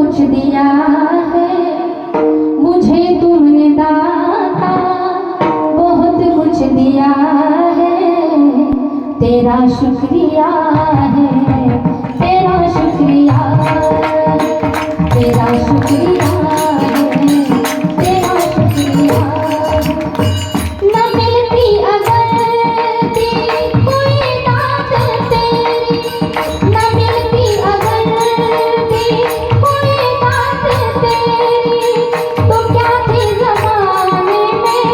कुछ दिया है मुझे तुमने दाता, बहुत कुछ दिया है, तेरा शुक्रिया है, तेरा शुक्रिया, तेरा शुक्रिया है, तेरा शुक्रिया। न मिलती अगर तेरी कोई दात तेरी, न मिलती अगर तेरी कोई दात तेरी, तो क्या थी ज़माने में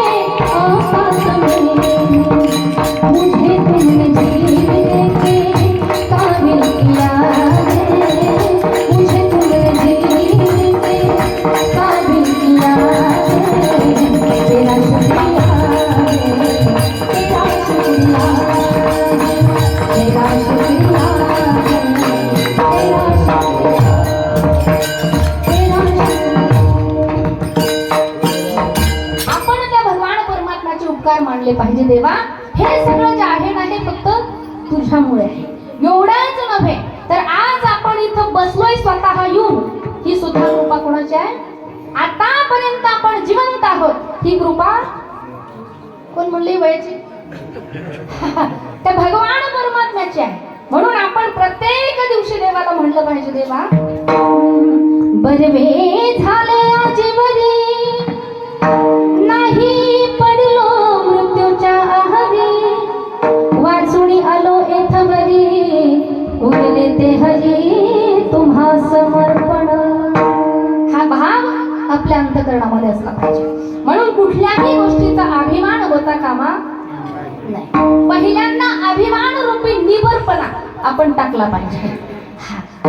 औकात मेरी। मुझे तुमने जीने के काबिल किया है, मुझे तुमने जीने के काबिल किया है, तेरा शुक्रिया है, तेरा शुक्रिया है, तेरा शुक्रिया है, तेरा शुक्रिया, तेरा शुक्रिया। आपण त्या भगवान परमात्म्याचे उपकार मानले पाहिजे देवा। हे सगळं जे आहे ना हे फक्त तुझ्यामुळे आहे। एवढंच नव्हे तर आज आपण इथं बसलोय स्वतः येऊन, ही सुद्धा कृपा कोणाची आहे? आतापर्यंत आपण जिवंत आहोत, ही कृपा कोण म्हणली वयाची? त्या भगवान परमात्म्याची आहे। म्हणून आपण प्रत्येक दिवशी देवाला म्हणलं पाहिजे, देवा बरवे झाले आजीवरी, नाही पडलो मृत्यूच्या आहारी, वाचुनी आलो एथवरी, उरले ते हरी तुम्हा समर्पण। हा भाव आपल्या अंतःकरणामध्ये असला पाहिजे। म्हणून कुठल्याही गोष्टीचा अभिमान होता कामा नाही। पहिल्यांदा अभिमान रूपी निबरपणा आपण टाकला पाहिजे।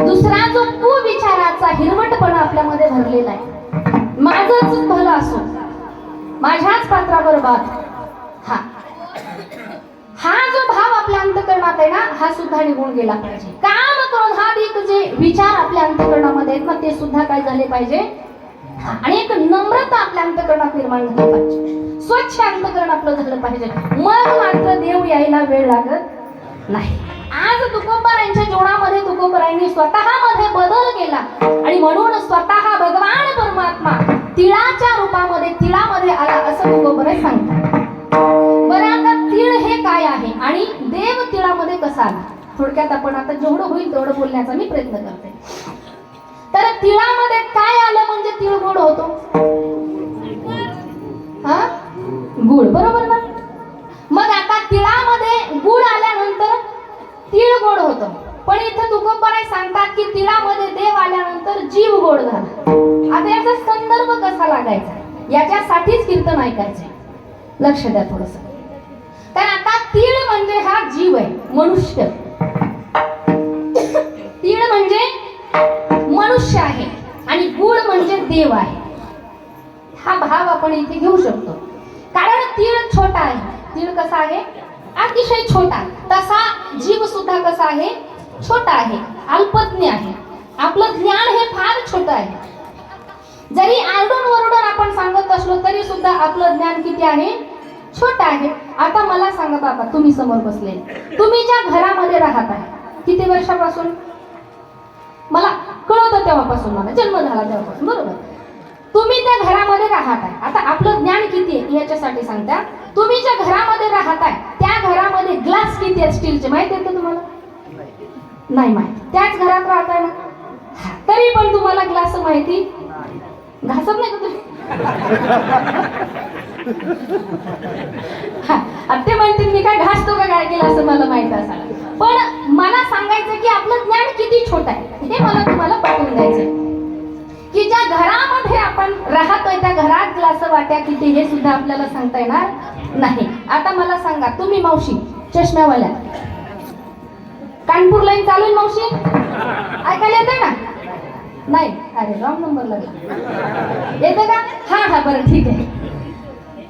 दुसरा जो कुविचाराचा हिरवटपणा आपल्यामध्ये भरलेला आहे, माझंच भलं असो, माझ्याच पात्रावर बात, हा जो भाव आपल्या अंतःकरणात आहे ना, हा सुद्धा निघून गेला पाहिजे। काम क्रोधादिक जे विचार आपल्या अंतःकरणामध्ये आहेत ना, ते सुद्धा काय झाले पाहिजे, आणि एक नम्रता आपल्या अंतःकरणात निर्माण झाली पाहिजे। स्वच्छ अंतःकरण आपलं झालं पाहिजे, मग मात्र देव यायला वेळ लागत नाही। आज तुकोबारायांच्या जीवनामध्ये तुकोबारायांनी स्वतःमध्ये बदल केला, आणि म्हणून स्वतः भगवान परमात्मा तिळाच्या रूपामध्ये तिळामध्ये आला असं तुकोबाराय सांगतात। बरं, आता तीळ हे काय आहे आणि देव तिळामध्ये कसा आला, थोडक्यात आपण आता जेवढं होईल तेवढं बोलण्याचा मी प्रयत्न करते। तर तिळामध्ये काय आलं म्हणजे तीळ गोड होतो, हा गुळ, बरोबर ना? मग आता तिळामध्ये गुळ आल्यानंतर तीळ गोड होतं, पण इथं तुकोबाराय सांगतात की तिळामध्ये देव आल्यानंतर जीव गोड झाला। आता याचा संदर्भ कसा लागायचा, याच्यासाठीच कीर्तन ऐकायचे, लक्ष द्या थोडस। तर आता तीळ म्हणजे हा जीव आहे, मनुष्य। तीळ म्हणजे मनुष्य आहे आणि गुळ म्हणजे देव आहे। हा भाव आपण इथे घेऊ शकतो, कारण तीळ छोटा आहे। तीळ कसा आहे, अतिशय छोटा, तसा जीव सुद्धा कसा आहे, छोटा आहे, अल्पज्ञ आहे। आपलं ज्ञान हे फार छोटं आहे। जरी आरडून वरडून आपण सांगत असलो तरी सुद्धा आपलं ज्ञान किती आहे, छोटा आहे। आता मला सांगा बाबा, तुम्ही समोर बसले, तुम्ही ज्या घरामध्ये राहत आहे, किती वर्षापासून? मला कळतं तेव्हापासून, मला जन्म झाला तेव्हापासून, बरोबर? तुम्ही त्या घरामध्ये राहत आहे। आता आपलं ज्ञान किती आहे याच्यासाठी सांगता, तुम्ही ज्या घरामध्ये राहत आहे त्या घरामध्ये ग्लास किती आहेत स्टीलचे, माहिती आहे का तुम्हाला? नाही माहिती, त्याच घरात राहत आहे ना, तरी पण तुम्हाला ग्लास माहिती, घासत नाही का तुम्ही? ते म्हणते मी काय घासतो का काय केलं असं मला माहित असाल, पण मला सांगायचं की आपलं ज्ञान किती छोट आहे हे मला तुम्हाला पटवून द्यायचं, की ज्या घरामध्ये आपण राहतोय त्या घरात ग्लास वाट्या किती हे सुद्धा आपल्याला सांगता येणार नाही। आता मला सांगा, तुम्ही मावशी चष्म्यावाल्या, कानपूर लाईन चालू आहे मावशी, ऐकायला येते ना? नाही, अरे रॉंग नंबर लागला, येते का? हा बरं ठीक आहे।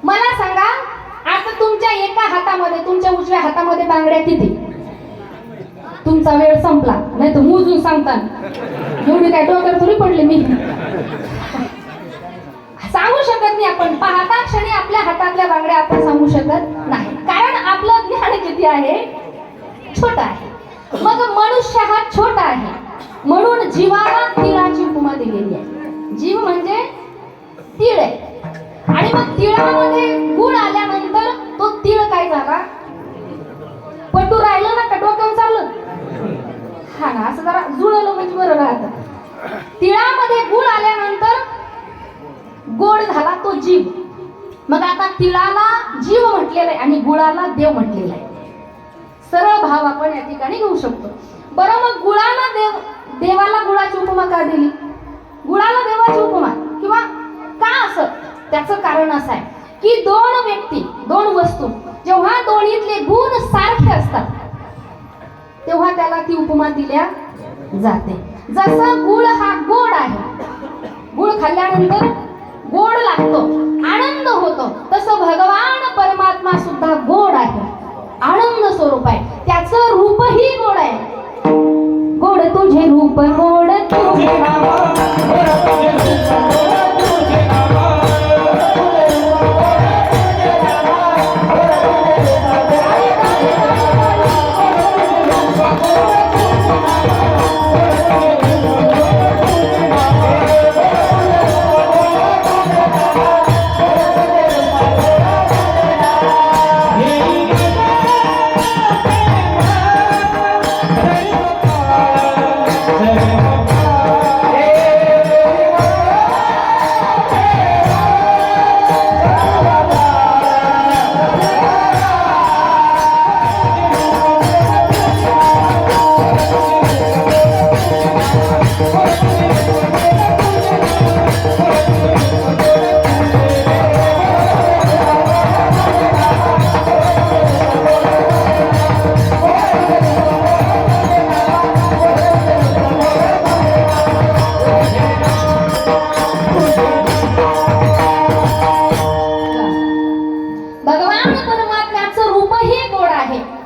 मला सांगा, आता तुमच्या एका हातामध्ये, तुमच्या उजव्या हातामध्ये बांगड्या किती? तुमचा वेळ संपला, नाही तर मोजून सांगताना एवढी काय डोक्यावर थोडी पडले मी, सांगू शकत नाही आपण। पाहता क्षणी आपल्या हातातल्या बांगड्या आपण सांगू शकत नाही, कारण आपलं ज्ञान किती आहे, छोटा आहे। मग मनुष्य हा छोटा आहे, म्हणून जीवाला तिळाची उपमा दिली। दिलेली आहे. जीव म्हणजे तीळ आहे. आणि मग तिळामध्ये गुळ आल्यानंतर तो तीळ काय झाला, पटू राहिलं ना का डोक्यावर चाललं, हा ना, असं जरा जुळवलं म्हणजे बरं राहतं. तिळामध्ये गुळ आल्यानंतर गोड झाला तो जीव. मग आता तिळाला जीव म्हटलेला आहे आणि गुळाला देव म्हटलेला आहे. सरळ भाव आपण या ठिकाणी घेऊ शकतो. बरं, मग गुळाला देवाला गुळाची उपमा का दिली, गुळाला देवाची उपमा किंवा का असं, त्याचं कारण असं आहे की दोन व्यक्ती, दोन वस्तू जेव्हा दोन्हीतले गुण सारखे असतात तेव्हा त्याला ती उपमा दिल्या जाते. जसं गुळ हा गोड आहे, गुळ खाल्ल्यानंतर गोड लागतो, आनंद होतो, तसं भगवान परमात्मा सुद्धा गोड आहे, आनंद स्वरूप आहे, त्याचं रूपही गोड आहे. गोड तुझे रूप, गोड तुझे नाम,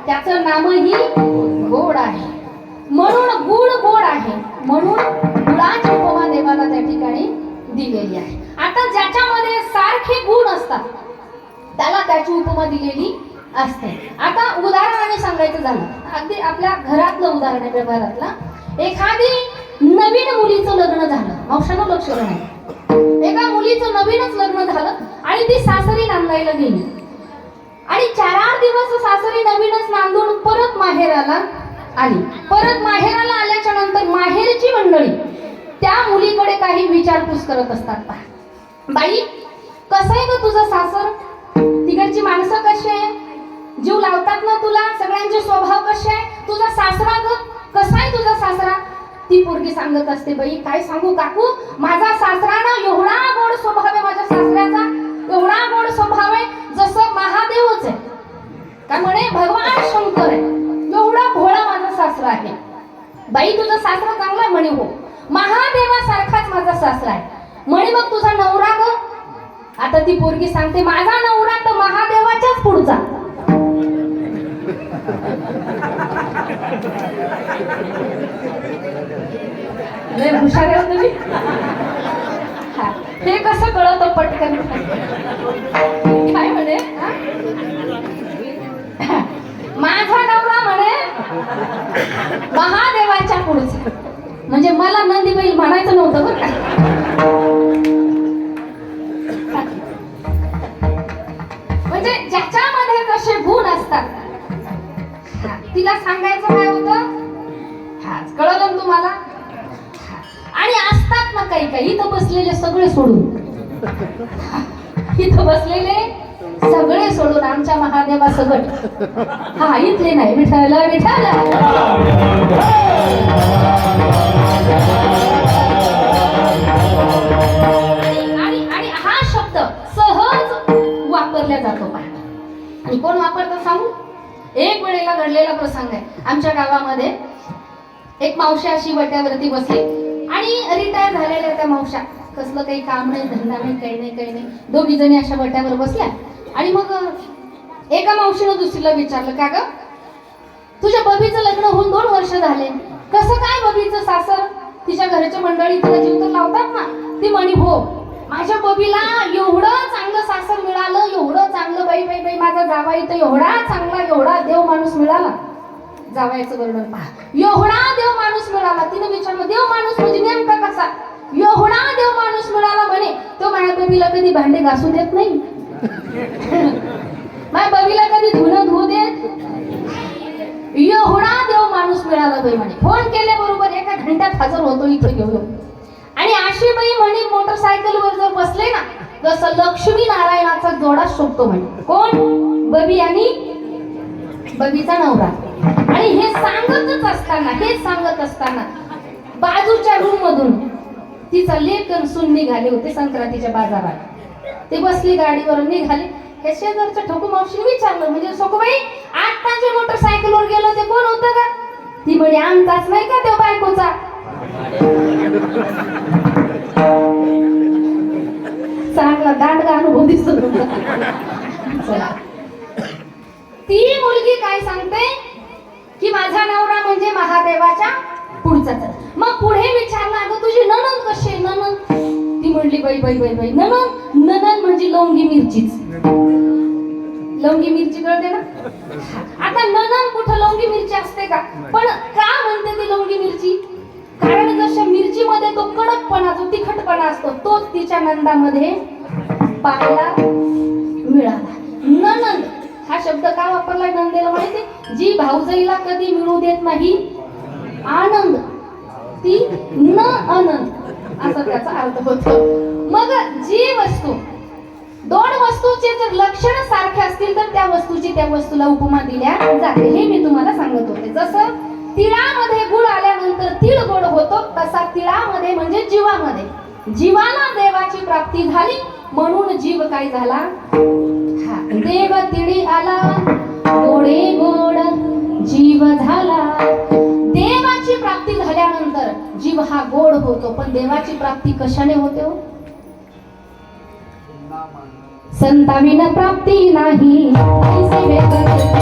त्याचं नामही गोड आहे, म्हणून गुळ गोड आहे, म्हणून गुळाची उपमा देवाला त्या ठिकाणी दिलेली आहे. आता ज्याच्यामध्ये सारखे गुण असतात त्याला त्याची उपमा दिलेली असते. आता उदाहरणाने सांगायचं झालं, अगदी आपल्या घरातलं उदाहरण आहे, व्यवहारातला. एखादी नवीन मुलीचं लग्न झालं, मावशानं लक्ष नाही, एका मुलीचं नवीनच लग्न झालं आणि ती सासरी नांदायला गेली आणि 4-8 दिवस सासरी नवीनच नांदून परत माहेराला आली. परत माहेराला आल्याच्या नंतर माहेरची मंडळी त्या मुलीकडे काही विचारपूस करत असतात. बाई, कसं आहे ग तुझं सासर, तिकडची माणसं कशी आहे, जीव लावतात ना तुला, सगळ्यांचे स्वभाव कसे आहे, तुझा सासरा ग कसा आहे तुझा सासरा. ती पोरगी सांगत असते, बाई काय सांगू काकू, माझा सासरा ना एवढा गोड स्वभाव आहे, माझ्या सासऱ्याचा एवढा गोड स्वभाव आहे जसं महादेवच आहे, का म्हणे भगवान शंकर आहे, एवढा भोळा माझा सासरा आहे. बाई तुझा सासरा चांगला म्हणे, हो महादेवासारखाच माझा सासरा आहे. म्हणे मग तुझा नवरा ग. आता ती पोरगी सांगते, माझा नवरा तर महादेवाच्याच पुढचा. लय हुशार आहे तुम्ही. हे कसं कळतं पटकन, काय म्हणे, माझा नवरा म्हणे महादेवाच्या पुढचा, म्हणजे मला नंदी बैल म्हणायचं नव्हतं बरं का. म्हणजे ज्याच्यामध्ये जसे गुण असतात तिला सांगायचं काय होतं, कळलं तुम्हाला. आणि असतात ना काही काही इथं बसलेले सगळे सोडून, इथं बसलेले सगळे सोडून आमच्या महादेवा सगट, हा इथले नाही, विठ्ठल विठ्ठल. आणि हा शब्द सहज वापरला जातो. आणि कोण वापरतं सांगू, एक वेळेला घडलेला प्रसंग आहे. आमच्या गावामध्ये एक मावशी अशी वट्यावरती बसली आणि रिटायर झालेल्या त्या मावशा, कसलं काही काम नाही, धंदा नाही, काही नाही, दोघी जणी अशा वट्यावर बसल्या. आणि मग एका मावशीनं दुसरीला विचारलं, का ग तुझ्या बबीचं लग्न होऊन 2 वर्ष झाले, कसं काय बबीचं सासर, तिच्या घरच्या मंडळी तिला जीव तर लावतात ना. ती म्हणी, हो माझ्या बबीला एवढं चांगलं सासर मिळालं, एवढं चांगलं, बाई बाई बाई माझा जावाई तर एवढा चांगला, एवढा देव माणूस मिळाला. जावयाचं वर्णन पहा, एवढा देव माणूस मिळाला. तिने विचारलं, देव माणूस म्हणजे नेमका कसा, बबीला कधी भांडे घासू देत नाही. माझ्या बबीला कधी धुणं धुवू देत. एवढा देव माणूस मिळाला बाई म्हणे. फोन केल्याबरोबर एका घंट्यात हजर होतो इथे घेऊन. आणि अशी बाई म्हणे मोटरसायकलवर जर बसले ना जसं लक्ष्मी नारायणाचा जोडा शोभतो म्हणे. कोण? बबी आणि बबीचा नवरा. आणि हे सांगत असताना बाजूच्या रूम मधून तिचा लेक सून निघाले होते संक्रांतीच्या बाजारात. ते बसली गाडीवर निघाले. हे शेजारच्या ठोकू मावशीने विचारलं म्हणजे सखूबाई आत्ताच्या मोटरसायकलवर गेलो ते कोण होतं का? ती म्हणे आमचाच नाही का त्या बायकोचा. चांगला दांडगा अनुभव दिसतो. ती मुलगी काय सांगते की माझा नवरा म्हणजे महादेवाच्या पुढचाच. मग पुढे विचारलं अगं तुझी नणंद कशी आहे? नणंद? ती म्हणली बाई नणंद म्हणजे लवंगी मिरचीच. लवंगी मिरची कळते ना. आता नणंद कुठं लवंगी मिरची असते का? पण का म्हणते ती लवंगी मिरची? कारण जशा मिरची मध्ये तो कडकपणा जो तिखटपणा असतो तोच तिच्या नंदामध्ये पाहायला मिळाला. नणंद हा शब्द का वापरला नंदेला माहिती? जी भाऊजाईला कधी मिळू देत नाही आनंद ती न आनंद असा त्याचा अर्थ होतो. मग जी वस्तू दोन वस्तूचे जर लक्षण सारखे असतील तर त्या वस्तूला उपमा दिल्या जाते. हे मी तुम्हाला सांगत होते. जसं तिळामध्ये गुळ आल्यानंतर तिळ गोड होतो तसा तिळामध्ये म्हणजे जीवाला देवाची प्राप्ती झाली म्हणून जीव काय झाला? देव तिळी आला गोडे गोड जीव झाला. देवाची प्राप्ती झाल्यानंतर जीव हा गोड होतो. पण देवाची प्राप्ती कशाने होते हो? संताविना प्राप्ती नाही. ऐसे वेगळी नाही.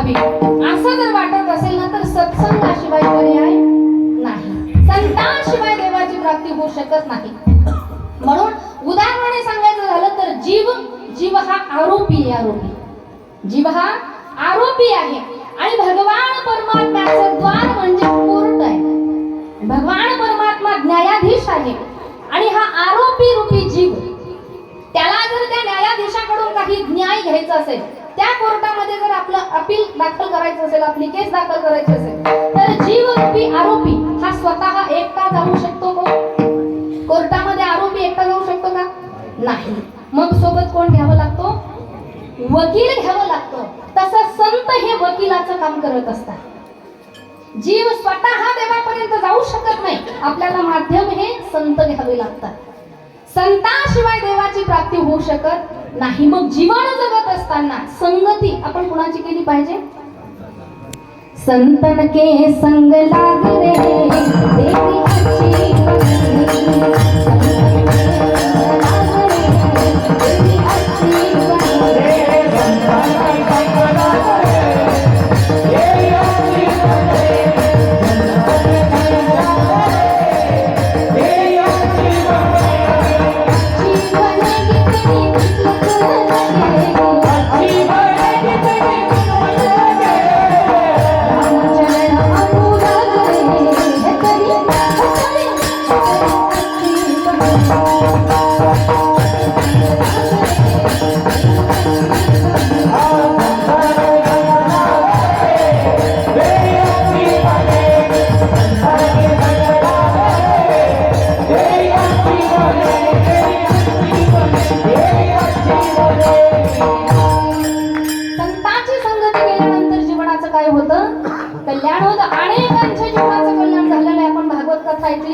असं जर वाटत असेल ना तर सत्संगाशिवाय पर्याय नाही. संतांशिवाय देवाची प्राप्ती होऊ शकत नाही. म्हणून उदाहरणाने सांगायचं झालं तर जीव हा जीव हा आरोपी आहे. आणि भगवान परमात्म्याचं द्वार म्हणजे कोर्ट आहे. भगवान परमात्मा न्यायाधीश आहे आणि हा आरोपी रूपी जीव. त्याला जर त्या न्यायाधीशाकडून काही न्याय घ्यायचा असेल, त्या कोर्टामध्ये जर आपलं अपील दाखल करायचं असेल, आपली केस दाखल करायची असेल तर जीवरूपी आरोपी हा स्वतः एकटा जाऊ शकतो का? कोर्टामध्ये आरोपी एकटा जाऊ शकतो का? नाही. मग सोबत कोण घ्यावं लागतो? वकील घ्यावं लागतो. तसं संत हे वकिलाचं काम करत असतात. जीव स्वतः देवापर्यंत जाऊ शकत नाही. आपल्याला माध्यम हे संत घ्यावे लागतात. संताशिवाय देवाची प्राप्ती होऊ शकत नाही. मग जीवन जगत असताना संगती आपण कुणाची केली पाहिजे? संतन के संग लाग रे देवी अच्छी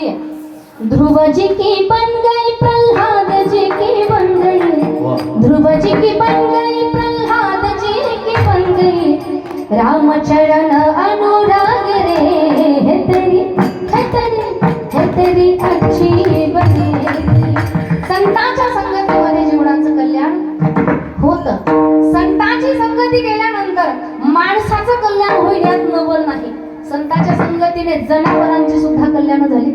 समाधी आहे. ध्रुव जी की बन गई प्रल्हाद जी की बन गई, ध्रुव जी की बन गई प्रल्हाद जी की बन गई, रामचरण अनुराग रे है तेरी अच्छी बनी. संतांच्या संगतीमध्ये जीवनाचं कल्याण होतं. संतांची संगती केल्यानंतर माणसाचं कल्याण होईल यात नवल नाही. संतांच्या संगतीने जनावरांची सुद्धा कल्याण झाली.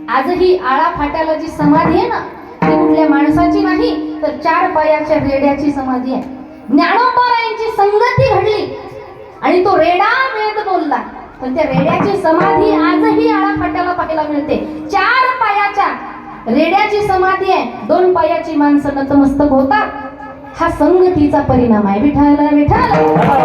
आजही आळा फाट्याला जी समाधी आहे ना, ती कुठल्या माणसाची नाही तर 4 पायाच्या रेड्याची समाधी आहे. ज्ञानोबारायांची संगती घडली आणि तो रेडा वेद बोलला, पण त्या रेड्याची समाधी आजही आळा फाट्याला पाहायला मिळते. 4 पायाच्या रेड्याची समाधी आहे. 2 पायाची माणसं नतमस्तक होतात. हा संगतीचा परिणाम आहे. विठ्ठल विठ्ठल.